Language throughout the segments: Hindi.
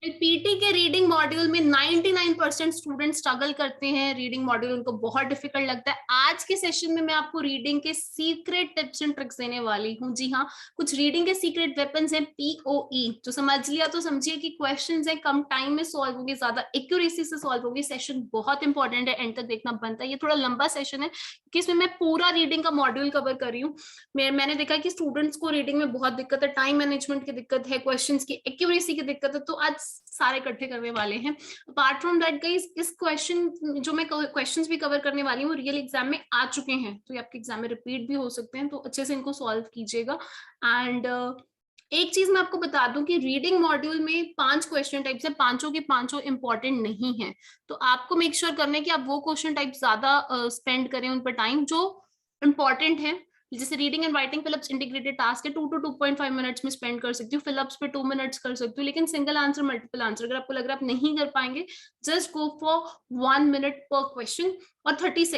पीटी के रीडिंग मॉड्यूल में 99% स्टूडेंट स्ट्रगल करते हैं, रीडिंग मॉड्यूल उनको बहुत डिफिकल्ट लगता है। आज के सेशन में मैं आपको रीडिंग के सीक्रेट टिप्स एंड ट्रिक्स देने वाली हूँ। जी हाँ, कुछ रीडिंग के सीक्रेट वेपन्स हैं, पीओई। जो समझ लिया तो समझिए कि क्वेश्चंस है, कम टाइम में सॉल्व होगी, ज्यादा एक्यूरेसी से सॉल्व होगी। सेशन बहुत इंपॉर्टेंट है, एंड तक देखना बनता है। ये थोड़ा लंबा सेशन है क्योंकि इसमें मैं पूरा रीडिंग का मॉड्यूल कवर कर रही हूँ। मैंने देखा कि स्टूडेंट्स को रीडिंग में बहुत दिक्कत है, टाइम मैनेजमेंट की दिक्कत है, क्वेश्चंस की एक्यूरेसी की दिक्कत है, तो आज सारे इकट्ठे करने वाले हैं। अपार्ट फ्रॉम दैट गाइस, इस क्वेश्चन जो मैं क्वेश्चंस भी कवर करने वाली हूँ रियल एग्जाम में आ चुके हैं, तो ये आपके एग्जाम में रिपीट भी हो सकते हैं, तो अच्छे से इनको सॉल्व कीजिएगा। एंड एक चीज मैं आपको बता दूं कि रीडिंग मॉड्यूल में 5 क्वेश्चन टाइप्स है, पांचों के पांचों इंपॉर्टेंट नहीं है, तो आपको मेक श्योर करना है कि आप वो क्वेश्चन टाइप ज्यादा स्पेंड करें उन पर टाइम जो इंपॉर्टेंट है। जैसे reading and writing fill-ups integrated task है, 2 to 2.5 मिनट्स में स्पेंड कर सकती हूँ, फिलअप्स पे 2 मिनट्स कर सकती हूँ, लेकिन सिंगल आंसर मल्टीपल आंसर अगर आपको लग रहा है आप नहीं कर पाएंगे, जस्ट गो फॉर 1 मिनट पर क्वेश्चन और 30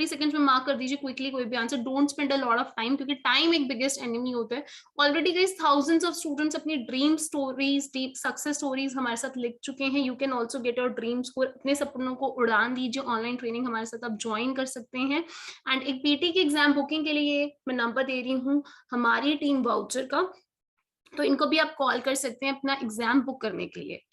सेकंड्स में मार्क कर दीजिए क्विकली कोई भी answer. Don't spend a lot of time, क्योंकि टाइम एक बिगेस्ट एनिमी होता है। Already guys thousands of students अपनी dream stories, deep success stories हमारे साथ लिख चुके हैं। You can also get your dream score, अपने सपनों को उड़ान दीजिए। ऑनलाइन ट्रेनिंग हमारे साथ आप ज्वाइन कर सकते हैं। एंड एक पीटी की एग्जाम बुकिंग के लिए मैं नंबर दे रही हूँ हमारी टीम वाउचर का, तो इनको भी आप कॉल कर सकते हैं अपना एग्जाम बुक करने के लिए।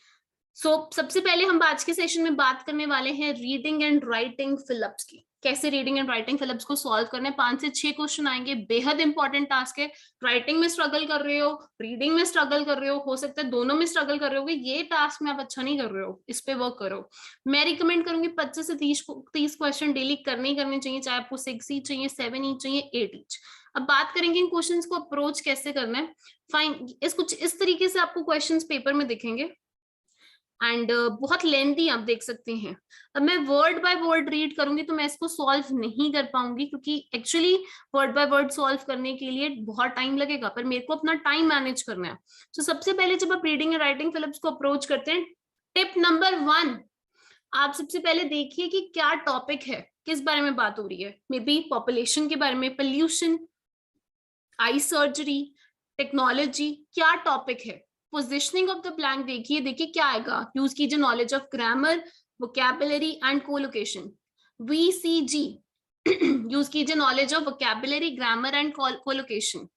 सबसे पहले हम आज के सेशन में बात करने वाले हैं रीडिंग एंड राइटिंग फिलअप्स की। कैसे रीडिंग एंड राइटिंग फिलअप्स को सॉल्व करना है। 5 से 6 क्वेश्चन आएंगे, बेहद इंपॉर्टेंट टास्क है। राइटिंग में स्ट्रगल कर रहे हो, रीडिंग में स्ट्रगल कर रहे हो सकता है दोनों में स्ट्रगल कर रहे हो, ये टास्क में आप अच्छा नहीं कर रहे हो, इस पे वर्क करो। मैं रिकमेंड करूंगी 25 से 30 क्वेश्चन डेली करने ही करने चाहिए, चाहे आपको 6 ईच चाहिए, 7 ईच चाहिए, 8 ईच। अब बात करेंगे इन क्वेश्चंस को अप्रोच कैसे करना है। फाइन, कुछ इस तरीके से आपको क्वेश्चंस पेपर में दिखेंगे एंड बहुत लेंथी आप देख सकते हैं। अब मैं वर्ड बाय वर्ड रीड करूंगी तो मैं इसको सॉल्व नहीं कर पाऊंगी, क्योंकि actually word by word solve करने के लिए बहुत टाइम लगेगा, पर मेरे को अपना टाइम मैनेज करना है। तो सबसे पहले जब आप रीडिंग एंड राइटिंग फिलअप्स को अप्रोच करते हैं, टिप नंबर 1, आप सबसे पहले देखिए कि क्या टॉपिक है, किस बारे में बात हो रही है। मे बी पॉपुलेशन के बारे में, पोल्यूशन, आई सर्जरी, टेक्नोलॉजी, क्या टॉपिक है। पोजिशनिंग ऑफ द ब्लैंक देखिए, देखिए क्या आएगा। यूज कीजिए knowledge of grammar, vocabulary and collocation. VCG use कीजिए knowledge of vocabulary, grammar and collocation.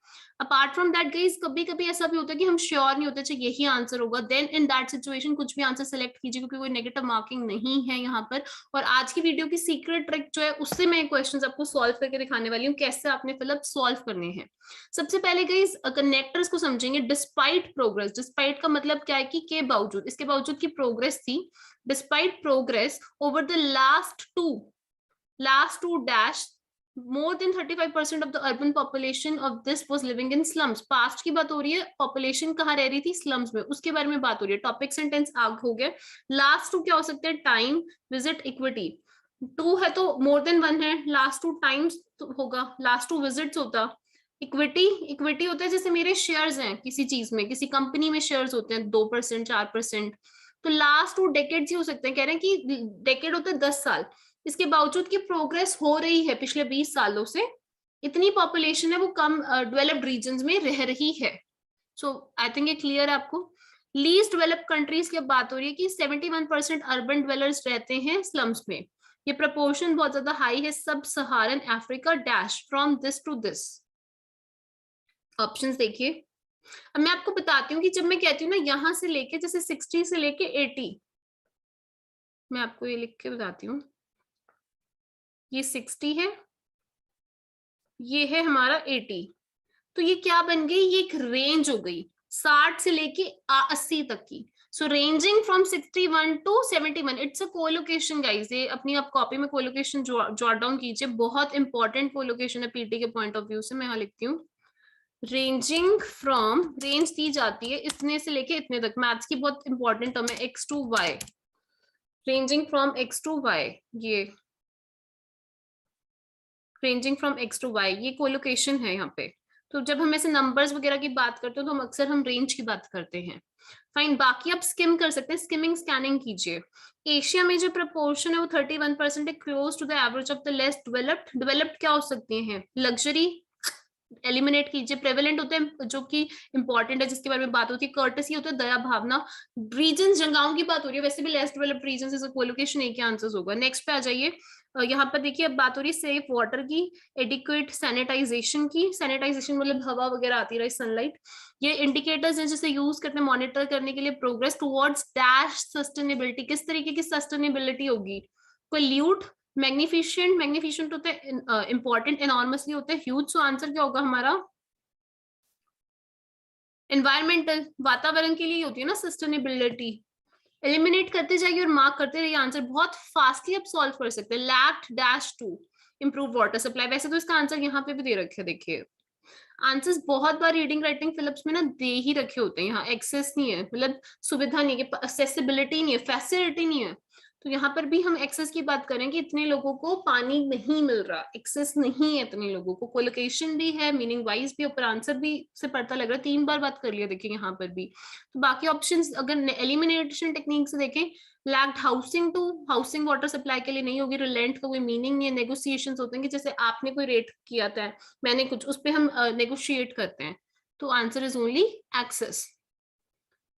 Apart from that guys, कभी कभी ऐसा भी होता है कि हम श्योर नहीं होते, अच्छा यही आंसर होगा, देन इन दैट सिचुएशन कुछ भी आंसर सेलेक्ट कीजिए, क्योंकि कोई नेगेटिव मार्किंग नहीं है यहाँ पर। और आज की वीडियो की सीक्रेट ट्रिक जो है उससे मैं क्वेश्चंस आपको सॉल्व करके दिखाने वाली हूँ, कैसे आपने फिलअप सॉल्व करने हैं। सबसे पहले गाइस कनेक्टर्स को समझेंगे। डिस्पाइट प्रोग्रेस, डिस्पाइट का मतलब क्या है कि के बावजूद, इसके बावजूद की प्रोग्रेस थी। Despite progress over the last two dash, more than 35% of the urban population of this was living in slums। Past की बात हो रही है, पॉपुलेशन कहाँ रह रही थी, स्लम्स में, उसके बारे में बात हो रही है। टॉपिक सेंटेंस आग हो गया। लास्ट टू क्या हो सकते हैं, टाइम, विजिट, इक्विटी। 2 है तो मोर देन 1 है, लास्ट 2 टाइम्स तो होगा, लास्ट 2 विजिट्स होता। इक्विटी, इक्विटी होता है जैसे मेरे शेयर्स हैं किसी चीज में, किसी कंपनी में शेयर्स होते हैं 2% 4%, तो लास्ट 2 डेकेड्स ही हो सकते हैं। कह रहे हैं कि डेकेड होता है 10 साल, इसके बावजूद की प्रोग्रेस हो रही है पिछले 20 सालों से, इतनी पॉपुलेशन है वो कम डेवलप्ड रीजन्स में रह रही है। सो आई थिंक ये क्लियर है आपको। लीस्ट डेवलप्ड कंट्रीज की बात हो रही है कि 71% अर्बन ड्वेलर्स रहते हैं स्लम्स में। ये प्रपोर्शन बहुत ज्यादा हाई है। Sub Saharan Africa dash from this to this. Options देखिए। अब मैं आपको बताती हूँ कि जब मैं कहती हूँ ना यहां से लेके, जैसे 60 से लेके 80, मैं आपको ये लिख के बताती हूँ, ये 60 है, ये है हमारा 80, तो ये क्या बन गई, ये एक रेंज हो गई 60 से लेके 80 तक की। So ranging from 61 to 71, it's a collocation guys. ये अपनी आप कॉपी में कोलोकेशन जॉट डाउन कीजिए, बहुत इंपॉर्टेंट कोलोकेशन है पीटी के पॉइंट ऑफ व्यू से। मैं यहाँ लिखती हूँ रेंजिंग फ्रॉम, रेंज दी जाती है इतने से लेके इतने तक। मैथ्स की बहुत इंपॉर्टेंट टर्म है, X to Y, ranging from X to Y, ये ranging from X to Y, ये कोलोकेशन है यहाँ पे। तो जब हम ऐसे नंबर्स वगैरह की बात करते हैं तो हम अक्सर हम रेंज की बात करते हैं। फाइन, बाकी आप स्किम कर सकते हैं, स्किमिंग स्कैनिंग कीजिए। एशिया में जो प्रपोर्शन है वो 31% है, close to the average of the less developed. Developed क्या हो सकती हैं, लग्जरी, एलिमिनेट कीजिए। प्रेवलेंट होते हैं जो कि इंपॉर्टेंट है, जिसके बारे में बात होती है। कर्टसी होता है दया भावना। रीजन जगहों की बात हो रही है, वैसे भी less developed region is collocation, एक ही आंसर होगा। नेक्स्ट पे आ जाइए। यहाँ पर देखिए अब बात हो रही है सेफ वाटर की, एडिक्वेट सैनिटाइजेशन की। सैनिटाइजेशन मतलब हवा वगैरह आती रही, सनलाइट। ये इंडिकेटर्स हैं जिसे यूज करते हैं मॉनिटर करने के लिए प्रोग्रेस टुवर्ड्स डैश सस्टेनेबिलिटी, किस तरीके की सस्टेनेबिलिटी होगी। पोल्यूट, मैग्निफिशिएंट, मैग्निफिशिएंट होते हैं इंपॉर्टेंट, एनॉर्मसली होते हैं ह्यूज। सो आंसर क्या होगा हमारा एनवायरमेंटल, वातावरण के लिए होती है ना सस्टेनेबिलिटी। एलिमिनेट करते जाइए और मार्क करते रहिए आंसर, बहुत फास्टली आप सॉल्व कर सकते हैं। Lacked dash to improve water supply, वैसे तो इसका आंसर यहाँ पे भी दे रखे देखिए। आंसर्स बहुत बार रीडिंग राइटिंग फिलिप्स में ना दे ही रखे होते हैं, यहाँ एक्सेस नहीं है, मतलब सुविधा नहीं है, एक्सेसिबिलिटी नहीं है, फैसिलिटी नहीं है। तो यहाँ पर भी हम एक्सेस की बात करें कि इतने लोगों को पानी नहीं मिल रहा, एक्सेस नहीं है इतने लोगों को। कोलोकेशन भी है, मीनिंग वाइज भी, ऊपर आंसर भी से पता लग रहा है, 3 बार बात कर लिया देखिए यहाँ पर भी। तो बाकी ऑप्शंस अगर एलिमिनेशन टेक्निक से देखें, lacked housing to, housing water supply के लिए नहीं होगी। रिलेंट का कोई मीनिंग नहीं है। नेगोशिएशन होते हैं कि जैसे आपने कोई रेट किया था, मैंने कुछ, उस पर हम नेगोशिएट करते हैं। तो answer is only access.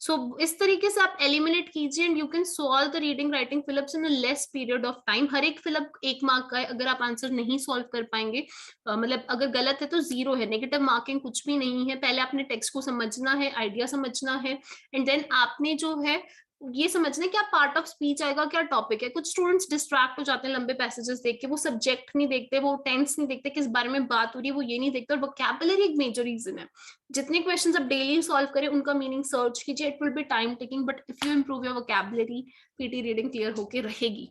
So इस तरीके से आप एलिमिनेट कीजिए and you can solve the reading writing fill ups in a less period of time. हर एक फिलिप 1 मार्क का है, अगर आप आंसर नहीं सॉल्व कर पाएंगे, मतलब अगर गलत है तो 0 है, नेगेटिव मार्किंग कुछ भी नहीं है। पहले आपने टेक्स्ट को समझना है, आइडिया समझना है, एंड देन आपने जो है ये समझना है क्या पार्ट ऑफ स्पीच आएगा, क्या टॉपिक है। कुछ स्टूडेंट्स डिस्ट्रैक्ट हो जाते हैं लंबे पैसेजेस देख के, वो सब्जेक्ट नहीं देखते, वो टेंस नहीं देखते, किस बारे में बात हो रही है वो ये नहीं देखते, और वोकैबुलरी एक मेजर रीजन है। जितने क्वेश्चंस आप डेली सॉल्व करें उनका मीनिंग सर्च कीजिए, it will be time taking, but if you improve your vocabulary, PT reading clear होके रहेगी।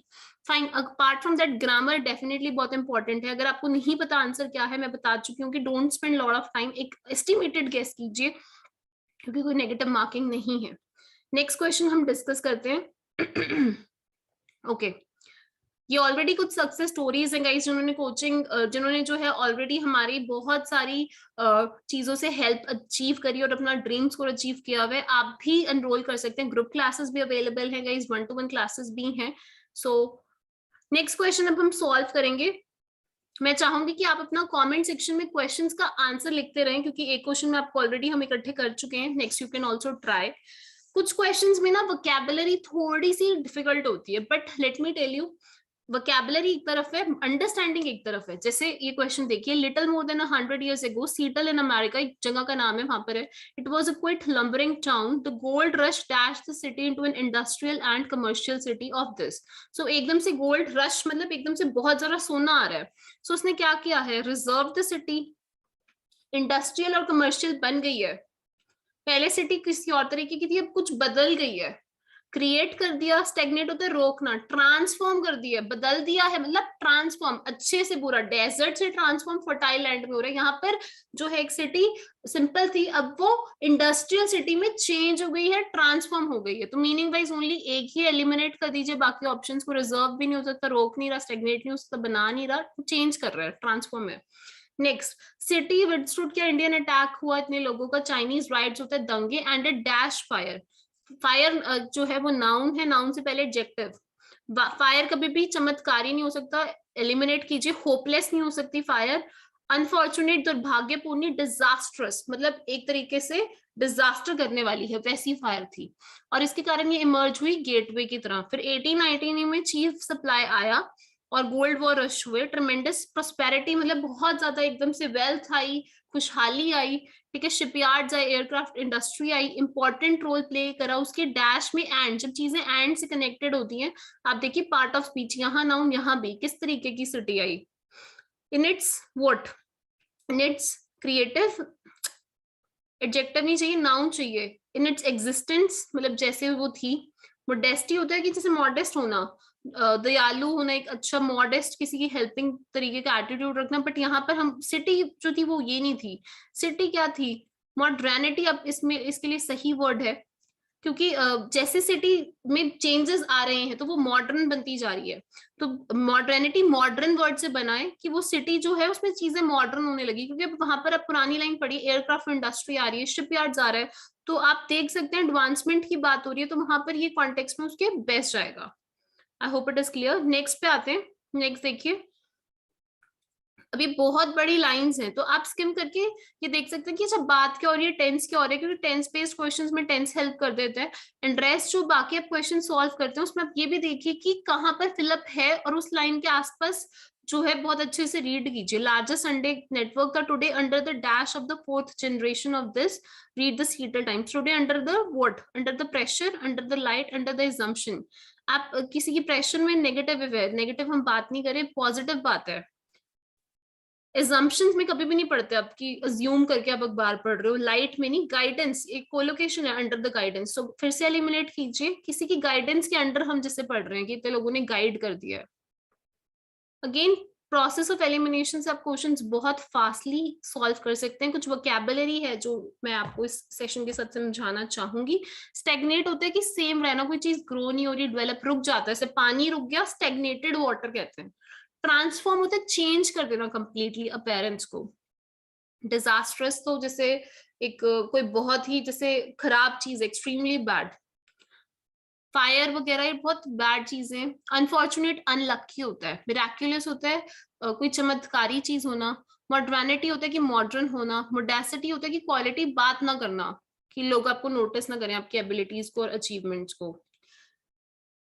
Fine, apart from that grammar definitely बहुत इंपॉर्टेंट है। अगर आपको नहीं पता आंसर क्या है, मैं बता चुकी हूँ कि don't spend lot of time, एक एस्टिमेटेड गेस कीजिए, क्योंकि कोई नेगेटिव मार्किंग नहीं है। नेक्स्ट क्वेश्चन हम डिस्कस करते हैं। ओके, ये ऑलरेडी कुछ सक्सेस स्टोरीज हैं गाइस, जिन्होंने कोचिंग, जिन्होंने जो है ऑलरेडी हमारी बहुत सारी चीजों से हेल्प अचीव करी और अपना ड्रीम्स को अचीव किया हुआ है। आप भी एनरोल कर सकते हैं, ग्रुप क्लासेस भी अवेलेबल हैं गाइस, 1-to-1 क्लासेस भी हैं। सो नेक्स्ट क्वेश्चन अब हम सॉल्व करेंगे। मैं चाहूंगी कि आप अपना कमेंट सेक्शन में क्वेश्चंस का आंसर लिखते रहें, क्योंकि एक क्वेश्चन में आपको ऑलरेडी हम इकट्ठे कर चुके हैं। Next you can also try. कुछ क्वेश्चंस में ना वोकैबुलरी थोड़ी सी डिफिकल्ट होती है, but let me tell you, vocabulary एक तरफ है, अंडरस्टैंडिंग एक तरफ है। जैसे ये क्वेश्चन देखिए, little more than 100 years ago, Seattle in America, एक जगह का नाम है, वहां पर है, it was a quite lumbering town, the gold rush dash the city into an industrial and commercial city of this. So एकदम से गोल्ड रश मतलब एकदम से बहुत ज्यादा सोना आ रहा है। सो उसने क्या किया है, रिजर्व द सिटी, इंडस्ट्रियल और कमर्शियल बन गई है। पहले सिटी किसी और तरीके की थी, अब कुछ बदल गई है। क्रिएट कर दिया, स्टेगनेट होता है रोकना, ट्रांसफॉर्म कर दिया, बदल दिया है, मतलब ट्रांसफॉर्म, अच्छे से बुरा, डेजर्ट से ट्रांसफॉर्म फर्टाइल लैंड में हो रहा है। यहाँ पर जो है एक सिटी सिंपल थी, अब वो इंडस्ट्रियल सिटी में चेंज हो गई है, ट्रांसफॉर्म हो गई है। तो मीनिंग वाइज ओनली एक ही एलिमिनेट कर दीजिए, बाकी ऑप्शंस को, रिजर्व भी नहीं हो सकता, रोक नहीं रहा, स्टेगनेट नहीं हो सकता, बना नहीं रहा, चेंज कर रहा है, ट्रांसफॉर्म है। नेक्स्ट, सिटी विथस्टूड क्या इंडियन अटैक हुआ, इतने लोगों का, चाइनीज राइट्स होते हैं, दंगे, and A dash fire. Fire जो है वो नाउन है, नाउन से पहले एडजेक्टिव। फायर कभी भी चमत्कारी नहीं हो सकता, एलिमिनेट कीजिए। होपलेस नहीं हो सकती फायर। अनफॉर्चुनेट, दुर्भाग्यपूर्ण, डिजास्ट्रस मतलब एक तरीके से डिजास्टर करने वाली है, वैसी फायर थी, और इसके कारण ये इमर्ज हुई गेटवे की तरह। फिर 1819 में चीफ सप्लाई आया और गोल्ड वॉर रश हुए। ट्रमेंडस प्रोस्पेरिटी मतलब बहुत ज्यादा एकदम से वेल्थ आई, खुशहाली आई, ठीक है, शिपयार्ड्स आई, एयरक्राफ्ट इंडस्ट्री आई, इंपॉर्टेंट रोल प्ले करा। उसके डैश में एंड, जब चीजें एंड से कनेक्टेड होती हैं, आप देखिए पार्ट ऑफ स्पीच, यहाँ नाउन, यहाँ भी किस तरीके की city I. In its what, in its creative, adjective नहीं चाहिए, नाउन चाहिए। इन इट्स एग्जिस्टेंस मतलब जैसे वो थी। मोडेस्टी होता है कि जैसे मॉडेस्ट होना, दयालु होना, एक अच्छा मॉडेस्ट, किसी की हेल्पिंग तरीके का एटीट्यूड रखना। बट यहाँ पर हम, सिटी जो थी वो ये नहीं थी। सिटी क्या थी, मॉडर्निटी। अब इसमें इसके लिए सही वर्ड है, क्योंकि जैसे सिटी में चेंजेस आ रहे हैं तो वो मॉडर्न बनती जा रही है। तो मॉडर्निटी मॉडर्न वर्ड से बना है कि वो सिटी जो है उसमें चीजें मॉडर्न होने लगी, क्योंकि अब वहां पर अब पुरानी लाइन पड़ी, एयरक्राफ्ट इंडस्ट्री आ रही है, शिपयार्ड्स आ रहा है, तो आप देख सकते हैं एडवांसमेंट की बात हो रही है, तो वहां पर ये कॉन्टेक्स्ट में उसके बेस्ट आएगा। I hope it is clear. Next पे आते हैं। नेक्स्ट देखिए, अभी बहुत बड़ी लाइंस हैं, तो आप स्किम करके ये देख सकते हैं कि अच्छा बात क्या हो रही है, टेंस क्या हो रहा है, क्योंकि टेंस बेस्ड क्वेश्चंस में टेंस हेल्प कर देते हैं। एंड रेस्ट जो बाकी आप क्वेश्चन सॉल्व करते हैं उसमें आप ये भी देखिए कि कहाँ पर फिलअप है और उस लाइन के आसपास जो है बहुत अच्छे से रीड कीजिए। लार्जेस्ट संडे नेटवर्क का today under the dash of the fourth generation of this read the सीटल times today under the what, under the pressure, under the light, under the assumption. आप किसी की प्रेशर में नेगेटिव है, नेगेटिव हम बात नहीं करें, पॉजिटिव बात है। एजम्पशंस में कभी भी नहीं पढ़ते आप कि अज्यूम करके आप अखबार पढ़ रहे हो, लाइट में नहीं, गाइडेंस एक कोलोकेशन है अंडर द गाइडेंस। तो फिर से एलिमिनेट कीजिए, किसी की गाइडेंस के अंडर हम जैसे पढ़ रहे हैं कि इतने लोगों ने गाइड कर दिया है। अगेन प्रोसेस ऑफ एलिमिनेशन से आप क्वेश्चंस बहुत फास्टली सॉल्व कर सकते हैं। कुछ वोकैबुलरी है जो मैं आपको इस सेशन के साथ समझाना चाहूंगी। स्टेगनेट होता है कि सेम रहना, कोई चीज ग्रो नहीं हो रही, डेवलप रुक जाता है, जैसे पानी रुक गया, स्टेगनेटेड वाटर कहते हैं। ट्रांसफॉर्म होता है चेंज कर देना कंप्लीटली अपीयरेंस को। डिजास्ट्रस तो जैसे एक कोई बहुत ही जैसे खराब चीज, एक्सट्रीमली बैड। फायर वगैरह ये बहुत बैड चीजें। अनफॉर्चुनेट अनलक्की होता है। मिराक्युलस होता है कोई चमत्कारी चीज होना। मॉडर्निटी होता है कि मॉडर्न होना। मोडेसिटी होता है कि क्वालिटी, बात ना करना, कि लोग आपको नोटिस ना करें आपकी एबिलिटीज को और अचीवमेंट्स को।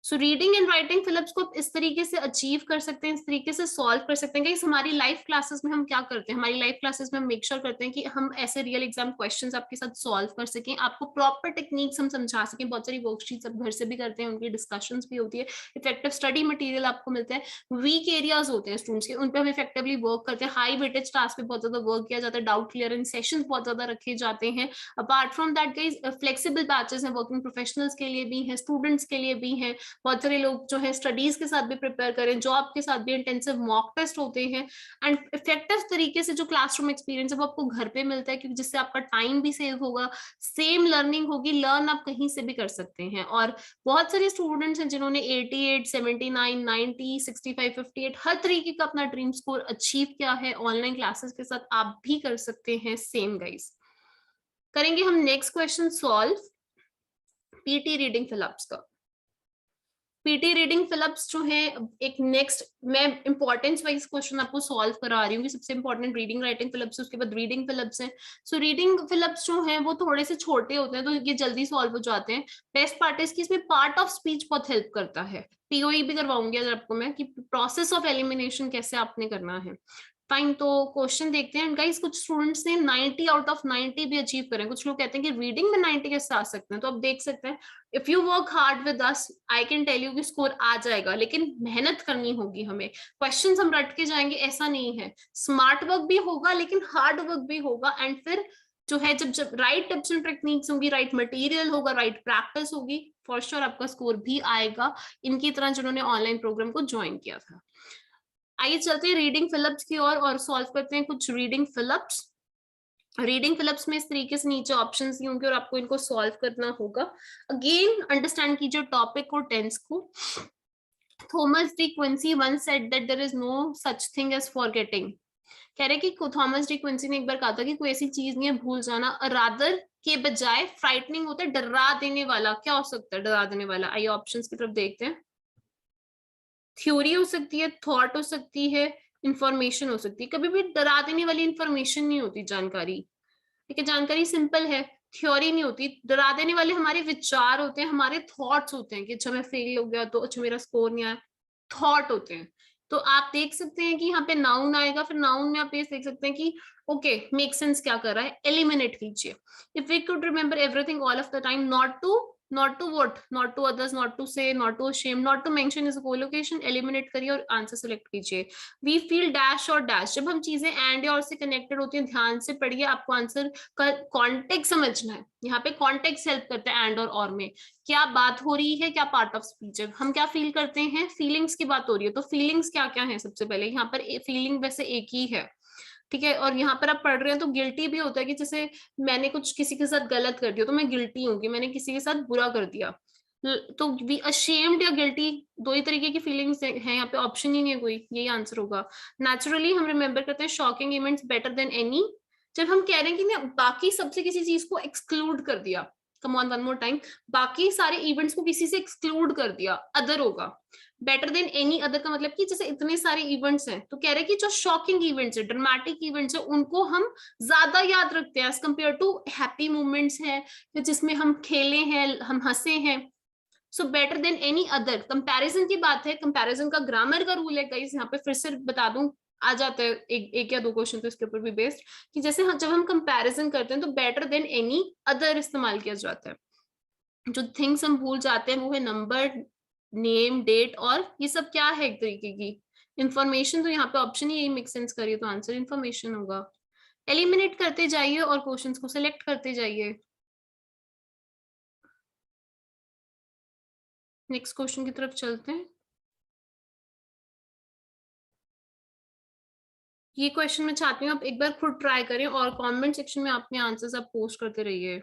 सो रीडिंग एंड राइटिंग फिलिप्स को इस तरीके से अचीव कर सकते हैं, इस तरीके से सॉल्व कर सकते हैं। कि हमारी लाइफ क्लासेस में हम क्या करते हैं, हमारी लाइफ क्लासेस में हम मेक श्योर करते हैं कि हम ऐसे रियल एग्जाम क्वेश्चंस आपके साथ सॉल्व कर सकें, आपको प्रॉपर टेक्निक्स हम समझा सकें। बहुत सारी वर्कशीट्स आप घर से भी करते हैं, उनकी डिस्कशंस भी होती है, इफेक्टिव स्टडी मटेरियल आपको मिलता है। वीक एरियाज होते हैं स्टूडेंट्स के, उन पर हम इफेक्टिवली वर्क करते हैं। हाई वेटेज टास्क पे बहुत ज्यादा वर्क किया जाता है, डाउट क्लियरिंग सेशंस बहुत ज्यादा रखे जाते हैं। Apart from that guys flexible batches हैं, वर्किंग प्रोफेशनल्स के लिए भी हैं, स्टूडेंट्स के लिए भी हैं। बहुत सारे लोग जो है स्टडीज के साथ भी प्रिपेयर करें, जॉब के साथ भी इंटेंसिव मॉक टेस्ट होते हैं। एंड इफेक्टिव तरीके से जो क्लासरूम एक्सपीरियंस है वो आपको घर पे मिलता है, क्योंकि जिससे आपका टाइम भी सेव होगा, सेम लर्निंग होगी, लर्न आप कहीं से भी कर सकते हैं। और बहुत सारे स्टूडेंट्स हैं जिन्होंने 88, 79, 90, 65, 58 हर तरीके का अपना ड्रीम स्कोर अचीव किया है। ऑनलाइन क्लासेस के साथ आप भी कर सकते हैं सेम गाइस। करेंगे हम next question solve, PT reading fill-ups का। पीटी रीडिंग फिलअप्स जो है एक नेक्स्ट, मैं इंपॉर्टेंस वाइज क्वेश्चन आपको सॉल्व करा रही हूँ कि सबसे इंपॉर्टेंट रीडिंग राइटिंग फिलअप्स है, उसके बाद रीडिंग फिलअप्स हैं। सो रीडिंग फिलअप्स जो हैं वो थोड़े से छोटे होते हैं, तो ये जल्दी सॉल्व हो जाते हैं। बेस्ट पार्ट है कि इसमें पार्ट ऑफ स्पीच बहुत हेल्प करता है। पीओई भी करवाऊंगी अगर आपको मैं, कि प्रोसेस ऑफ एलिमिनेशन कैसे आपने करना है। फाइन, तो क्वेश्चन देखते हैं गाइस। कुछ स्टूडेंट्स ने 90 आउट ऑफ 90 भी अचीव करें। कुछ लोग कहते हैं कि रीडिंग में 90 कैसे आ सकते हैं, तो आप देख सकते हैं if you work hard with us I can tell you कि स्कोर आ जाएगा, लेकिन मेहनत करनी होगी हमें। क्वेश्चंस हम रट के जाएंगे ऐसा नहीं है, स्मार्ट वर्क भी होगा लेकिन हार्ड वर्क भी होगा। एंड फिर जो है जब राइट टिप्स एंड टेक्निक्स होंगी, राइट मटेरियल होगा, राइट प्रैक्टिस होगी, फॉर श्योर आपका स्कोर भी आएगा, इनकी तरह जिन्होंने ऑनलाइन प्रोग्राम को ज्वाइन किया था। आइए चलते हैं रीडिंग फिलअप्स की ओर और सॉल्व करते हैं कुछ रीडिंग फिलअप्स। रीडिंग फिलअप्स में इस तरीके से नीचे ऑप्शंस दी होंगे और आपको इनको सॉल्व करना होगा। अगेन अंडरस्टैंड कीजिए टॉपिक और टेंस को। Thomas De Quincey once said that there is no such thing as forgetting। कह रहे कि थॉमस डी क्विंसी ने एक बार कहा था कि कोई ऐसी चीज नहीं है भूल जाना, रादर के बजाय फ्राइटनिंग होता है, डरा देने वाला। क्या हो सकता है डरा देने वाला? आइए ऑप्शंस की तरफ देखते हैं। थ्योरी हो सकती है, थॉट हो सकती है, इंफॉर्मेशन हो सकती है। कभी भी डरा देने वाली इंफॉर्मेशन नहीं होती जानकारी, ठीक है? जानकारी सिंपल है, थ्योरी नहीं होती। डरा देने वाले हमारे विचार होते हैं, हमारे थॉट्स होते हैं कि अच्छा मैं फेल हो गया तो अच्छा मेरा स्कोर नहीं आया, थॉट होते हैं। तो आप देख सकते हैं कि यहाँ पे नाउन आएगा, फिर नाउन में आप ये देख सकते हैं कि ओके मेक सेंस क्या कर रहा है, एलिमिनेट कीजिए। If we could remember everything all of the time, not to what, not to others, not to say, not to shame, not to mention is a co-location, eliminate करिए और आंसर सेलेक्ट कीजिए। we feel dash और dash, जब हम चीजें एंड या और से कनेक्टेड होती हैं, ध्यान से पढ़िए, आपको आंसर का कॉन्टेक्स्ट समझना है। यहाँ पे कॉन्टेक्स्ट हेल्प करता है एंड और में, क्या बात हो रही है, क्या पार्ट ऑफ स्पीच है, हम क्या फील करते हैं, फीलिंग्स की बात हो रही है, तो फीलिंग्स क्या क्या है। सबसे पहले यहाँ पर फीलिंग वैसे एक ही है, ठीक है? और यहाँ पर आप पढ़ रहे हैं तो गिल्टी भी होता है कि जैसे मैंने कुछ किसी के साथ गलत कर दिया तो मैं गिल्टी हूँ कि मैंने किसी के साथ बुरा कर दिया। तो बी अशेम्ड या गिल्टी, दो ही तरीके की फीलिंग्स हैं, यहाँ पे ऑप्शन ही नहीं है कोई, यही आंसर होगा। नेचुरली हम रिमेम्बर करते हैं shocking events better than any, जब हम कह रहे हैं कि ना बाकी सबसे किसी चीज को एक्सक्लूड कर दिया, come on one more time, बाकी सारे इवेंट्स को किसी से एक्सक्लूड कर दिया, अदर होगा। बेटर देन एनी अदर का मतलब कि जैसे इतने सारे इवेंट्स हैं तो कह रहे हैं कि जो शॉकिंग इवेंट्स है, ड्रामेटिक इवेंट्स है, उनको हम ज्यादा याद रखते हैं as compared to happy moments है जिसमें हम खेले हैं, हम हंसे हैं। So better than any other, comparison की बात है, कंपैरिजन का ग्रामर का रूल है गाइस, यहाँ पे फिर से बता दूं, आ जाता है एक या दो क्वेश्चन तो इसके ऊपर भी बेस्ड, कि जैसे जब हम कंपैरिजन करते हैं तो बेटर देन एनी अदर इस्तेमाल किया जाता है। जो थिंग्स हम भूल जाते हैं वो है नंबर, नेम, डेट, और ये सब क्या है एक तरीके की इंफॉर्मेशन। तो यहाँ पे ऑप्शन ही यही मेक सेंस करिए, तो आंसर इंफॉर्मेशन होगा। एलिमिनेट करते जाइए और क्वेश्चंस को सिलेक्ट करते जाइए। नेक्स्ट क्वेश्चन की तरफ चलते हैं। ये क्वेश्चन मैं चाहती हूँ आप एक बार खुद ट्राई करें और कमेंट सेक्शन में अपने आंसर्स आप पोस्ट करते रहिए।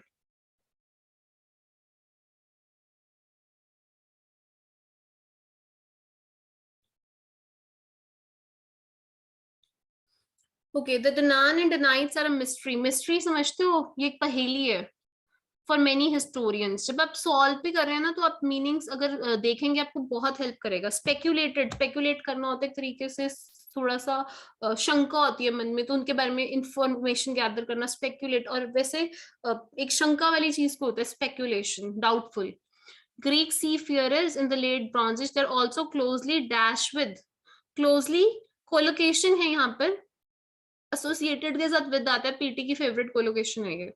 Okay, the Danaan and Danites are a mystery. Mystery समझते हो, ये एक पहेली है फॉर मेनी हिस्टोरियंस। जब आप सॉल्व भी कर रहे हैं ना तो आप मीनिंग्स अगर देखेंगे आपको बहुत हेल्प करेगा। स्पेक्यूलेटेड, स्पेक्यूलेट करना होता है एक तरीके से, थोड़ा सा शंका होती है मन में तो उनके बारे में इंफॉर्मेशन गैदर करना स्पेक्यूलेट, और वैसे एक शंका वाली चीज को होता है speculation, doubtful. Greek seafarers in the late Bronze Age, they're also closely dash with, closely collocation है यहाँ पर, एसोसिएटेड के साथ विद आता है, पीटी की फेवरेट कोलोकेशन है ये।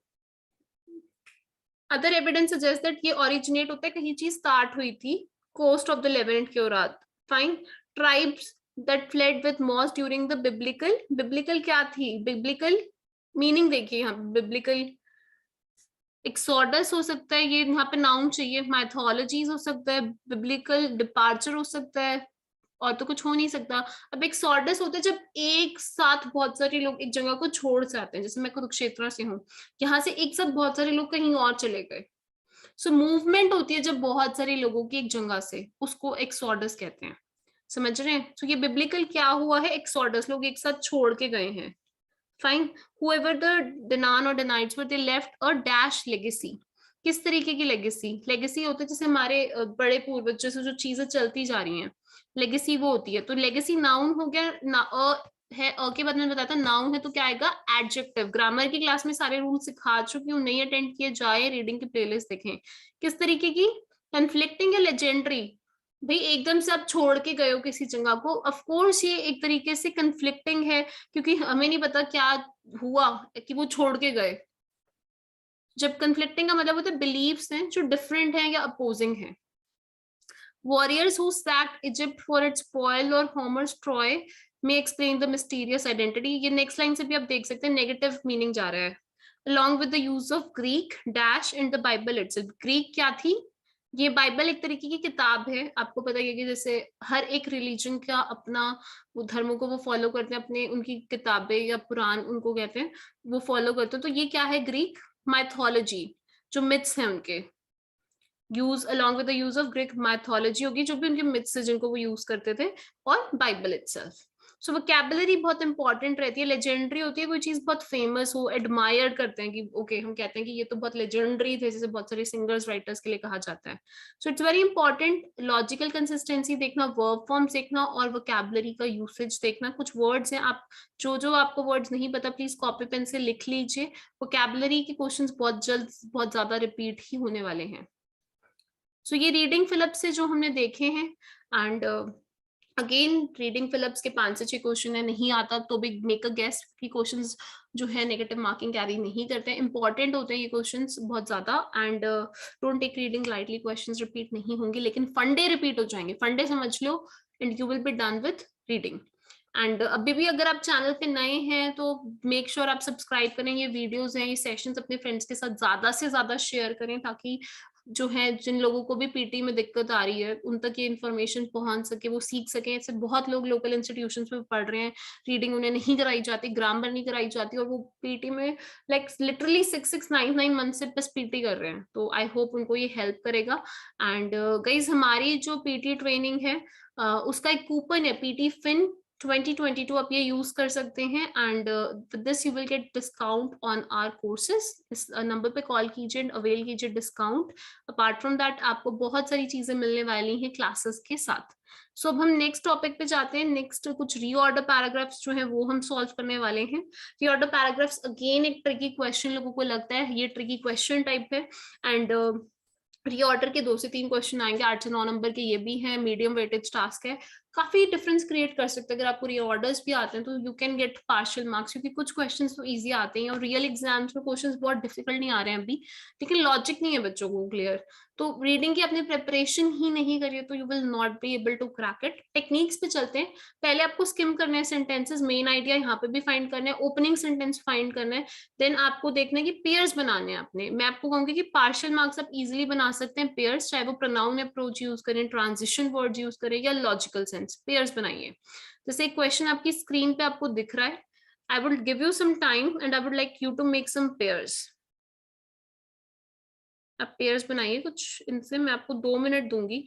अदर एविडेंस सजेस्ट दैट ये ओरिजिनेट होता है, कहीं चीज स्टार्ट हुई थी कोस्ट ऑफ द लेवेंट के औरात। Fine, tribes that fled with Moses during the biblical, biblical क्या थी, बिब्लिकल मीनिंग देखिए यहाँ, बिब्लिकल एक्सोडस हो सकता है, ये यहाँ पे नाउन चाहिए, माइथोलॉजीज हो सकता है, बिब्लिकल डिपार्चर हो सकता है, और तो कुछ हो नहीं सकता। अब एक्सोडस होता है जब एक साथ बहुत सारे लोग एक जगह को छोड़ जाते हैं, जैसे मैं कुरुक्षेत्र से हूँ, यहाँ से एक साथ बहुत सारे लोग कहीं और चले गए। सो मूवमेंट होती है जब बहुत सारे लोगों की एक जगह से, उसको एक्सोडस कहते हैं। समझ रहे हैं? तो ये बिब्लिकल क्या हुआ है, एक्सोडस, लोग एक साथ छोड़ के गए हैं। Fine, whoever the Danaan or Danites were, they left a dash legacy। किस तरीके की लेगेसी, लेगेसी होता है जैसे हमारे बड़े पूर्वज से जो चीजें चलती जा रही हैं, लेगेसी वो होती है। तो लेगेसी नाउन हो गया ना, है अ के बाद मैंने बताया था नाउन है तो क्या आएगा, एडजेक्टिव। ग्रामर की क्लास में सारे रूल सिखा चुकी हूँ, नहीं अटेंड किए जाए, रीडिंग की प्लेलिस्ट देखें। किस तरीके की, कन्फ्लिक्टिंग या लेजेंडरी, भाई एकदम से आप छोड़ के गए हो किसी जगह को, ऑफ कोर्स ये एक तरीके से कन्फ्लिक्टिंग है, क्योंकि हमें नहीं पता क्या हुआ कि वो छोड़ के गए। जब कन्फ्लिक्टिंग का मतलब होता है बिलीव्स हैं जो डिफरेंट हैं या अपोजिंग हैं। Warriors who sacked Egypt for its spoil और Homer's Troy may explain the mysterious identity। ये नेक्स्ट लाइन से भी आप देख सकते हैं नेगेटिव मीनिंग जा रहा है। Along with the use of Greek dash in the Bible itself। Greek क्या थी, ये बाइबल एक तरीके की किताब है, आपको पता है कि जैसे हर एक रिलीजन का अपना, वो धर्मों को वो फॉलो करते हैं, अपने उनकी किताबें या पुराण उनको कहते हैं, वो फॉलो करते हैं। तो ये क्या है, ग्रीक माइथोलॉजी, जो मिथ्स हैं उनके, use along with the use of Greek mythology होगी, जो भी उनके मिथ्स है जिनको वो यूज करते थे, और बाइबल इटसेल्फ। सो वोकैबुलरी बहुत इंपॉर्टेंट रहती है। लेजेंडरी होती है कोई चीज बहुत फेमस हो, एडमायर करते हैं कि ओके हम कहते हैं कि ये तो बहुत लेजेंडरी थे, जैसे बहुत सारे सिंगर्स राइटर्स के लिए कहा जाता है। So it's very important logical consistency देखना, वर्ब फॉर्म्स देखना, और वोकैबुलरी का यूसेज देखना। कुछ वर्ड्स हैं, आप जो आपको वर्ड्स नहीं पता प्लीज कॉपी पेन से लिख लीजिए। वोकैबुलरी के क्वेश्चंस बहुत जल्द बहुत ज्यादा रिपीट ही होने वाले हैं। सो ये रीडिंग फिलिप्स से जो हमने देखे हैं, एंड अगेन रीडिंग फिलिप्स के 5 से 6 क्वेश्चन है, नहीं आता तो भी मेक अ गेस कि क्वेश्चंस जो है नेगेटिव मार्किंग कैरी नहीं करते हैं, इंपॉर्टेंट होते हैं ये क्वेश्चंस बहुत ज्यादा, and don't take reading lightly. Questions repeat नहीं होंगे लेकिन फंडे रिपीट हो जाएंगे, फंडे समझ लो and you will be done with reading. And अभी भी अगर आप चैनल पे नए हैं तो मेक श्योर आप सब्सक्राइब करें, ये वीडियोस हैं, ये सेशंस अपने फ्रेंड्स के साथ ज्यादा से ज्यादा शेयर करें, ताकि जो है जिन लोगों को भी पीटी में दिक्कत आ रही है उन तक ये इन्फॉर्मेशन पहुंच सके, वो सीख सके। ऐसे बहुत लोग लोकल इंस्टीट्यूशंस में पढ़ रहे हैं, रीडिंग उन्हें नहीं कराई जाती, ग्रामर नहीं कराई जाती, और वो पीटी में लाइक लिटरली 6-9 मंथ से बस पीटी कर रहे हैं। तो आई होप उनको ये हेल्प करेगा। एंड गाइज हमारी जो पीटी ट्रेनिंग है उसका एक कूपन है, पीटी फिन 2022 आप ये यूज कर सकते हैं and with this you will get discount on our courses. इस नंबर पे कॉल कीजिए एंड अवेल कीजिए डिस्काउंट। अपार्ट फ्रॉम दैट आपको बहुत सारी चीजें मिलने वाली हैं क्लासेस के साथ। सो अब हम नेक्स्ट टॉपिक पे जाते हैं। नेक्स्ट कुछ रीऑर्डर पैराग्राफ्स जो है वो हम सॉल्व करने वाले हैं। रीऑर्डर पैराग्राफ्स अगेन एक ट्रिकी क्वेश्चन लोगों को लगता है, ये ट्रिकी क्वेश्चन टाइप है एंड रीऑर्डर के 2 से 3 क्वेश्चन आएंगे, 8 से 9 नंबर के ये भी है, मीडियम वेटेज टास्क है, काफी डिफरेंस क्रिएट कर सकते हैं। अगर आपको रीऑर्डर्स भी आते हैं तो you can get partial marks, क्योंकि कुछ क्वेश्चंस तो इजी आते हैं और रियल एग्जाम्स में क्वेश्चंस बहुत डिफिकल्ट नहीं आ रहे हैं अभी, लेकिन लॉजिक नहीं है बच्चों को क्लियर। तो रीडिंग की अपनी प्रिपरेशन ही नहीं करिए तो you will not be able to crack it. Techniques पे चलते हैं। पहले आपको स्किम करना है सेंटेंसेस, मेन आइडिया यहाँ पे भी फाइंड करना है, ओपनिंग सेंटेंस फाइंड करना है, देन आपको देखना है कि पेयर्स बनाने हैं अपने। मैं आपको कहूंगी कि पार्शियल मार्क्स आप इजिली बना सकते हैं पेयर्स, चाहे वो प्रोनाउन अप्रोच यूज करें, ट्रांजिशन वर्ड यूज करें या लॉजिकल सेंस, पेयर्स बनाइए। जैसे एक क्वेश्चन आपकी स्क्रीन पे आपको दिख रहा है, I would give you some time and I would like you to make some pairs. आप पेयर्स बनाइए कुछ इनसे, मैं आपको 2 मिनट दूंगी।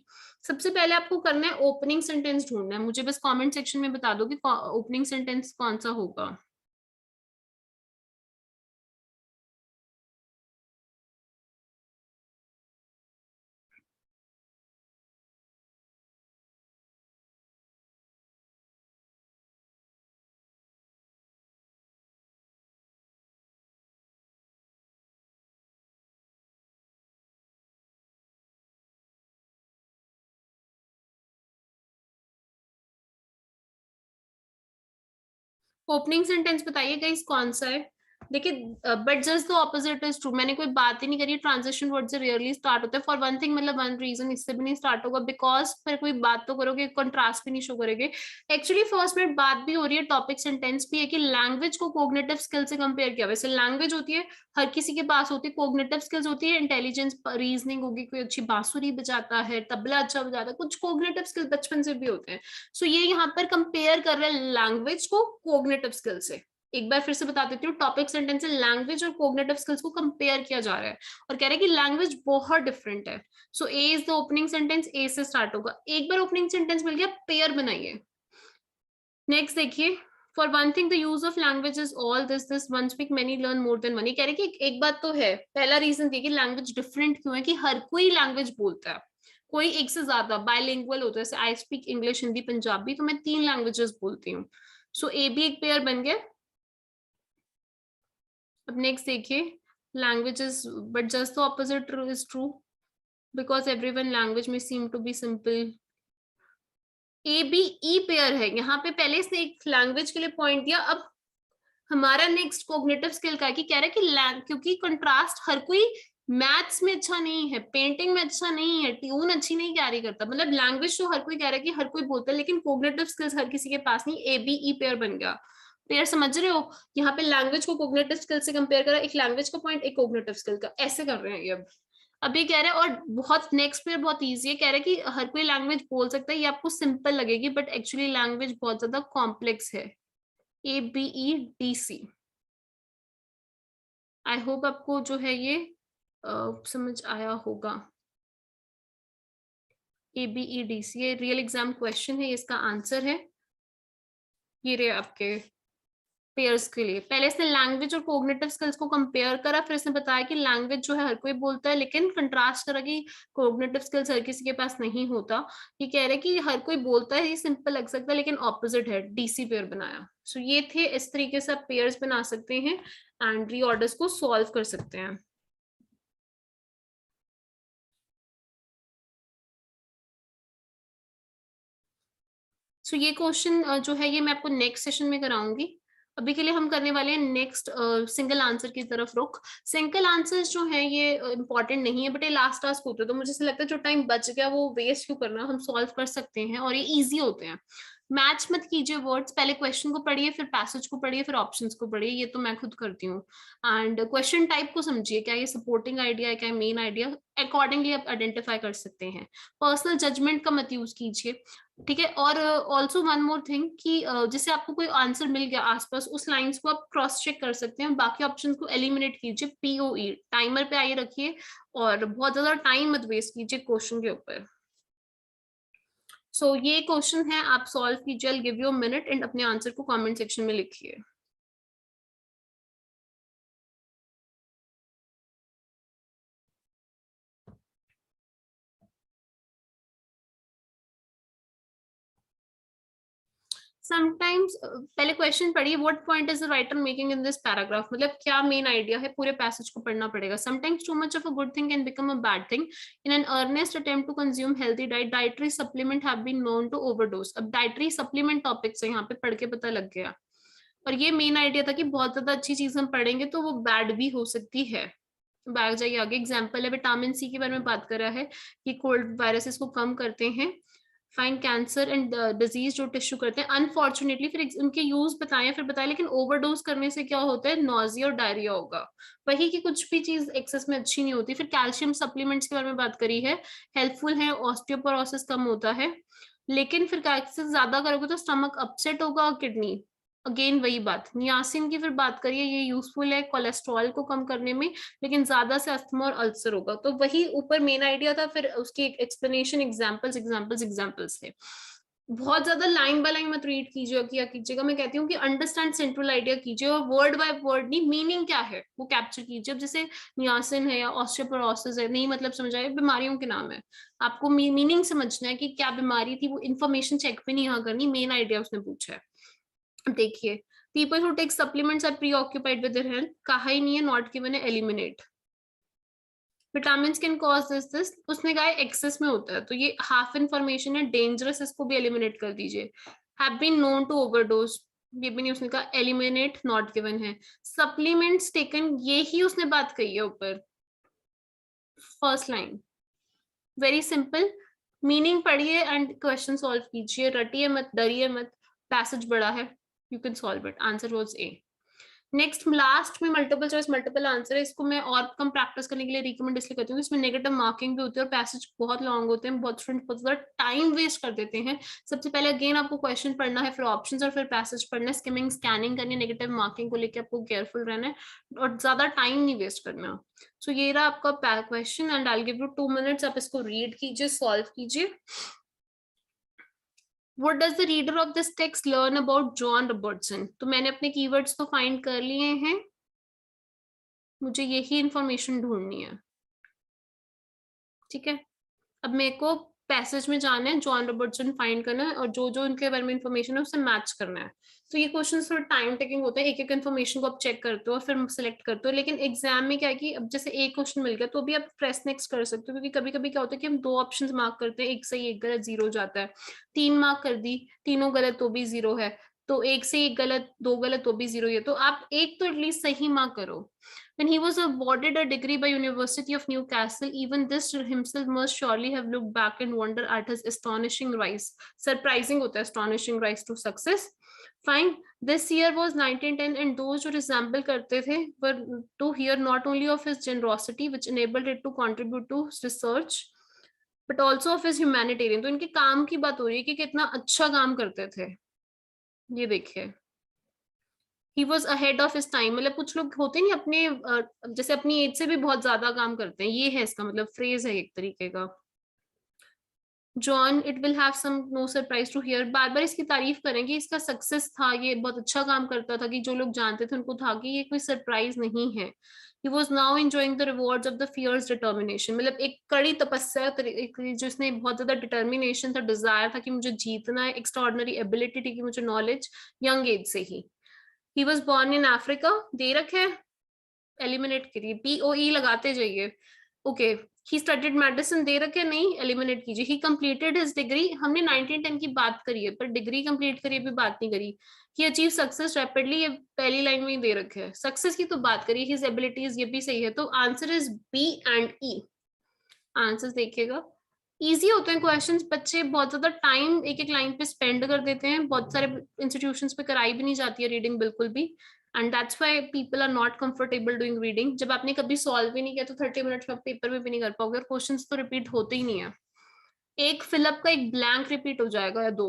सबसे पहले आपको करना है ओपनिंग सेंटेंस ढूंढना है, मुझे बस कमेंट सेक्शन में बता दो कि ओपनिंग सेंटेंस कौन सा होगा। ओपनिंग सेंटेंस बताइए गाइस कौन सा है। देखिए but just the opposite is true, मैंने कोई बात ही नहीं करी, ट्रांजिशन वर्ड से रेयरली स्टार्ट होता है। फॉर वन थिंग मतलब वन रीजन इससे भी नहीं स्टार्ट होगा, बिकॉज फिर कोई बात तो करोगे, कंट्रास्ट भी नहीं शो करेंगे। एक्चुअली फर्स्ट मिनट बात भी हो रही है, टॉपिक सेंटेंस भी है कि लैंग्वेज को कोग्निटिव स्किल से कंपेयर किया। वैसे लैंग्वेज होती है हर किसी के पास होती है, कोग्निटिव स्किल्स होती है इंटेलिजेंस, रीजनिंग होगी, कोई अच्छी बांसुरी बजाता है, तबला अच्छा बजाता है, कुछ कोग्निटिव स्किल्स बचपन से भी होते हैं। सो ये यहाँ पर कंपेयर कर रहे हैं लैंग्वेज को कोग्निटिव स्किल से। एक बार फिर से बता देती हूँ, टॉपिक सेंटेंस लैंग्वेज और कोग्निटिव स्किल्स को कंपेयर किया जा रहा है और कह रहे हैं कि लैंग्वेज बहुत डिफरेंट है। सो ए इज द ओपनिंग सेंटेंस, ए से स्टार्ट होगा। एक बार ओपनिंग सेंटेंस मिल गया, पेयर बनाइए। नेक्स्ट देखिए, for one thing the use of language is all this one speak many learn more than one. ये कह रहे कि एक बात तो है, पहला रीजन देखिए लैंग्वेज डिफरेंट क्यों है कि हर कोई लैंग्वेज बोलता है, कोई एक से ज्यादा बायलिंगुअल होता है। जैसे I speak English, Hindi, Punjabi, तो मैं 3 लैंग्वेजेस बोलती हूँ। सो ए भी एक पेयर बन गया। अब नेक्स्ट देखिए, languages but just the opposite is true because everyone language may seem to be simple। A B E pair है, यहाँ पे पहले से एक लैंग्वेज के लिए पॉइंट दिया। अब हमारा नेक्स्ट कोग्निटिव स्किल का है कि कह रहा है कि क्योंकि कंट्रास्ट हर कोई मैथ्स में अच्छा नहीं है, पेंटिंग में अच्छा नहीं है, ट्यून अच्छी नहीं कैरी करता, मतलब लैंग्वेज तो हर कोई कह रहा है कि हर कोई बोलता है, लेकिन कोग्निटिव स्किल्स हर किसी के पास नहीं। ए बी ई पेयर बन गया। पेयर समझ रहे हो, यहाँ पे लैंग्वेज को कोग्निटिव स्किल से कंपेयर करा, एक लैंग्वेज का पॉइंट एक कोग्निटिव स्किल का, ऐसे कर रहे हैं ये। अब अभी कह रहे हैं, और बहुत नेक्स्ट पेयर बहुत इजी है, कह रहे हैं कि हर कोई लैंग्वेज बोल सकता है, ये आपको सिंपल लगेगी बट एक्चुअली लैंग्वेज बहुत ज्यादा कॉम्प्लेक्स है। A B E D C. I hope आपको जो है ये समझ आया होगा। ए बी ई डी सी, ये रियल एग्जाम क्वेश्चन है, इसका आंसर है ये रहे आपके पेयर्स के लिए। पहले इसने लैंग्वेज और कोग्निटिव स्किल्स को कंपेयर करा, फिर इसने बताया कि लैंग्वेज जो है हर कोई बोलता है, लेकिन कंट्रास्ट करा कि कोग्निटिव स्किल्स हर किसी के पास नहीं होता। ये कह रहे कि हर कोई बोलता है, ये सिंपल लग सकता है लेकिन ऑपोजिट है, डीसी पेयर बनाया। सो ये थे, इस तरीके से आप पेयर्स बना सकते हैं एंड रीऑर्डर्स को सॉल्व कर सकते हैं। सो ये क्वेश्चन जो है ये मैं आपको नेक्स्ट सेशन में कराऊंगी। अभी के लिए हम करने वाले हैं नेक्स्ट सिंगल आंसर की तरफ रुख। सिंगल आंसर्स जो है ये इंपॉर्टेंट नहीं है बट ये लास्ट टास्क होते हैं, तो मुझे ऐसा लगता है जो टाइम बच गया वो वेस्ट क्यों करना, हम सॉल्व कर सकते हैं और ये इजी होते हैं। मैच मत कीजिए वर्ड्स, पहले क्वेश्चन को पढ़िए, फिर पैसेज को पढ़िए, फिर ऑप्शंस को पढ़िए, ये तो मैं खुद करती हूँ। एंड क्वेश्चन टाइप को समझिए, क्या ये सपोर्टिंग आइडिया है, क्या मेन आइडिया, अकॉर्डिंगली आप आइडेंटिफाई कर सकते हैं। पर्सनल जजमेंट का मत यूज कीजिए, ठीक है। और ऑल्सो वन मोर थिंग कि जैसे आपको कोई आंसर मिल गया आसपास, उस लाइंस को आप क्रॉस चेक कर सकते हैं, बाकी ऑप्शंस को एलिमिनेट कीजिए। पीओई टाइमर पे आइए रखिए और बहुत ज्यादा टाइम मत वेस्ट कीजिए क्वेश्चन के ऊपर। सो ये क्वेश्चन है, आप सॉल्व कीजिए। I give you a minute and अपने आंसर को कमेंट सेक्शन में लिखिए। समटाइम्स पहले क्वेश्चन पढ़िए, what point is the writer making in this paragraph, मतलब क्या मेन आइडिया है, पूरे पैसेज को पढ़ना पड़ेगा। Sometimes too much of a good thing can become a bad thing in an earnest attempt to consume healthy diet, dietary supplement have been known to overdose. अब डाइटरी सप्लीमेंट टॉपिक से यहाँ पे पढ़ के पता लग गया, और ये मेन आइडिया था कि बहुत ज्यादा अच्छी चीज हम पढ़ेंगे तो वो बैड भी हो सकती है। बैग जाइए आगे। एग्जाम्पल है, विटामिन सी के बारे में बात कर रहा है कि कोल्ड वायरसेस को कम करते हैं, फाइन कैंसर एंड डिजीज जो टिश्यू करते हैं। अनफॉर्चुनेटली फिर उनके यूज बताए, फिर बताया लेकिन ओवरडोज करने से क्या होता है, नॉजिया और डायरिया होगा। वही कि कुछ भी चीज एक्सेस में अच्छी नहीं होती। फिर कैल्शियम सप्लीमेंट्स के बारे में बात करी है, हेल्पफुल है, ऑस्टियोपोरोसिस कम होता है, लेकिन फिर कैल्शियम ज्यादा करोगे तो स्टमक अपसेट होगा, किडनी। अगेन वही बात, नियासिन की फिर बात करिए, ये यूजफुल है कोलेस्ट्रॉल को कम करने में, लेकिन ज्यादा से अस्थमा और अल्सर होगा। तो वही ऊपर मेन आइडिया था, फिर उसकी एक्सप्लेनेशन, एग्जांपल्स एग्जांपल्स एग्जांपल्स थे। बहुत ज्यादा लाइन बाय लाइन मत रीड कीजिए, क्या कीजिएगा, मैं कहती हूँ कि अंडरस्टैंड सेंट्रल आइडिया कीजिए, और वर्ड बाय वर्ड नहीं, मीनिंग क्या है वो कैप्चर कीजिए। अब जैसे नियासिन है या ऑस्टियोपोरोसिस है, नहीं मतलब समझ आए, बीमारियों के नाम है, आपको मीनिंग समझना है कि क्या बीमारी थी, वो इन्फॉर्मेशन चेक भी नहीं यहाँ करनी, मेन आइडिया उसने पूछा है। देखिए, people who take supplements are preoccupied with their health, कहा ही नहीं है, नॉट गिवन है, eliminate. Vitamin can cause this, उसने कहा एक्सेस में होता है, तो ये हाफ इंफॉर्मेशन है, डेंजरस, इसको भी एलिमिनेट कर दीजिए। Have been known to overdose, ये भी नहीं उसने कहा, एलिमिनेट, नॉट गिवन है। सप्लीमेंट्स टेकन, ये ही उसने बात कही है ऊपर, first line, very simple. Meaning पढ़िए एंड क्वेश्चन सॉल्व कीजिए, रटिए मत, डरिए मत, पैसेज बड़ा है, you can solve it, answer was A. Next last में मल्टीपल चॉइस मल्टीपल आंसर है, इसको मैं और कम प्रैक्टिस करने के लिए रिकमेंड इसलिए करती हूँ, इसमें नेगेटिव मार्किंग भी होती है और पैसेज बहुत लॉन्ग होते हैं, बहुत स्टूडेंट बहुत ज्यादा टाइम वेस्ट कर देते हैं। सबसे पहले अगेन आपको क्वेश्चन पढ़ना है, फिर ऑप्शंस और फिर पैसेज पढ़ना है, स्किमिंग स्कैनिंग करनी है, नेगेटिव मार्किंग को लेकर आपको केयरफुल रहना है और ज्यादा टाइम नहीं वेस्ट करना। सो ये रहा आपका question and I give you 2 minutes, आप इसको रीड कीजिए, सॉल्व कीजिए। What does the reader of this text learn about John Robertson? तो मैंने अपने कीवर्ड्स तो फाइंड कर लिए हैं, मुझे यही इंफॉर्मेशन ढूंढनी है, ठीक है। अब मेरे को पैसेज में जाना है, जॉन रॉबर्टसन फाइंड करना है और जो जो उनके बारे में इंफॉर्मेशन है उससे मैच करना है। तो ये क्वेश्चन थोड़ा टाइम टेकिंग होता है, एक एक इन्फॉर्मेशन को आप चेक करते हो और फिर सिलेक्ट करते हो, लेकिन एग्जाम में क्या है कि अब जैसे एक क्वेश्चन मिल गया तो भी आप प्रेस नेक्स्ट कर सकते हो, क्योंकि कभी कभी क्या होता है कि हम 2 ऑप्शन मार्क करते हैं, एक सही एक गलत, 0 जाता है। 3 मार्क कर दी, तीनों गलत तो भी 0 है, तो एक से एक गलत, 2 गलत तो भी 0 है, तो आप एक तो एटलीस्ट सही मार्क करो। When he was awarded a degree by University of Newcastle, even this himself must surely have looked back and wondered at his astonishing rise. Surprising होता है astonishing rise to success. Fine. This year was 1910 and those जो resemble करते थे were to hear not only of his generosity which enabled it to contribute to research but also of his humanitarian. तो इनके काम की बात हो रही है कि कितना अच्छा काम करते थे। ये देखिए, he was ahead of his time, मतलब कुछ लोग होते नहीं अपने जैसे अपनी एज से भी बहुत ज्यादा काम करते हैं, ये है इसका मतलब, फ्रेज है एक तरीके का। John it will have some no surprise to hear, बार बार इसकी तारीफ करेंगे, इसका सक्सेस था, ये बहुत अच्छा काम करता था कि जो लोग जानते थे उनको था कि ये कोई सरप्राइज नहीं है। He was now enjoying the rewards of the fierce determination, मतलब एक कड़ी तपस्या, जो इसने बहुत ज्यादा डिटर्मिनेशन था, डिजायर था कि मुझे जीतना है, एक्स्ट्राऑर्डिनरी एबिलिटी थी कि मुझे नॉलेज यंग एज से ही। He was born in Africa, दे रखे, एलिमिनेट करिए, POE लगाते जाइए। ओके, ही स्टडीड मेडिसिन, दे रखे, नहीं, एलिमिनेट कीजिए। ही कंप्लीटेड हिज डिग्री, हमने 1910 की बात करी है पर डिग्री कंप्लीट करिए भी बात नहीं करी। ही अचीव सक्सेस रैपिडली, ये पहली लाइन में ही दे रखे है, सक्सेस की तो बात करिए, हिज एबिलिटीज, ये भी सही है, तो answer is B and E. Answer देखिएगा, इजी होते हैं क्वेश्चंस, बच्चे बहुत ज्यादा टाइम एक एक लाइन पे स्पेंड कर देते हैं, बहुत सारे इंस्टीट्यूशंस पे कराई भी नहीं जाती है रीडिंग बिल्कुल भी, and that's why people are not comfortable doing reading. जब आपने कभी सॉल्व भी नहीं किया तो 30 मिनट्स में आप पेपर में भी नहीं कर पाओगे, और क्वेश्चंस तो रिपीट होते ही नहीं है, एक फिलअप का एक ब्लैंक रिपीट हो जाएगा या 2,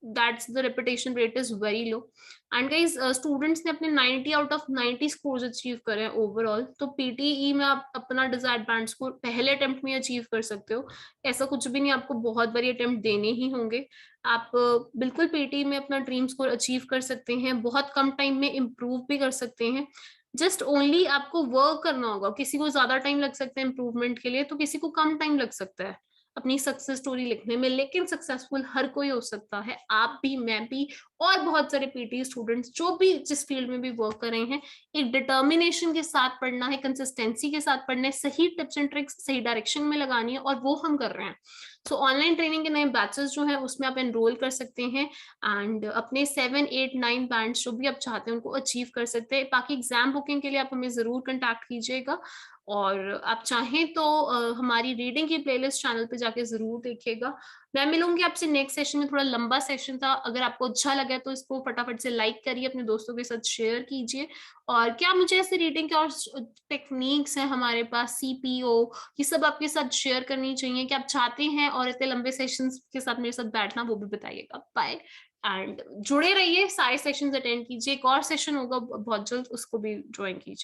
that's the repetition rate is very low. And guys students ने अपने 90 आउट ऑफ 90 स्कोर्स अचीव करे हैं ओवरऑल। तो पीटीई में आप अपना डिजायर्ड बैंड स्कोर पहले अटेम्प्ट में अचीव कर सकते हो। ऐसा कुछ भी नहीं, आपको बहुत बारी अटेम्प्ट देने ही होंगे। आप बिल्कुल पीटीई में अपना ड्रीम स्कोर अचीव कर सकते हैं, बहुत कम टाइम में इम्प्रूव भी कर सकते हैं। जस्ट ओनली आपको वर्क करना होगा। किसी को ज्यादा टाइम लग सकता है इम्प्रूवमेंट के लिए, तो किसी को कम टाइम लग सकता है अपनी सक्सेस स्टोरी लिखने में, लेकिन सक्सेसफुल हर कोई हो सकता है, आप भी, मैं भी, और बहुत सारे पीटी स्टूडेंट्स जो भी जिस फील्ड में भी वर्क कर रहे हैं। एक डिटर्मिनेशन के साथ पढ़ना है, कंसिस्टेंसी के साथ पढ़ना है, सही टिप्स एंड ट्रिक्स सही डायरेक्शन में लगानी है, और वो हम कर रहे हैं। सो ऑनलाइन ट्रेनिंग के नए बैचेस जो है उसमें आप एनरोल कर सकते हैं, एंड अपने 7, 8, 9 बैंड जो भी आप चाहते हैं उनको अचीव कर सकते हैं। बाकी एग्जाम बुकिंग के लिए आप हमें जरूर कंटैक्ट कीजिएगा, और आप चाहें तो हमारी रीडिंग की प्लेलिस्ट चैनल पे जाके जरूर देखिएगा। मैं मिलूंगी आपसे नेक्स्ट सेशन में, थोड़ा लंबा सेशन था। अगर आपको अच्छा लगा तो इसको फटाफट से लाइक करिए, अपने दोस्तों के साथ शेयर कीजिए। और क्या मुझे ऐसे रीडिंग के और टेक्निक्स हैं हमारे पास, सीपीओ, ये सब आपके साथ शेयर करनी चाहिए कि आप चाहते हैं, और इतने लंबे सेशंस के साथ मेरे साथ बैठना, वो भी बताइएगा। बाय। एंड जुड़े रहिए, सारे सेशंस अटेंड कीजिए। एक और सेशन होगा बहुत जल्द, उसको भी ज्वाइन कीजिए।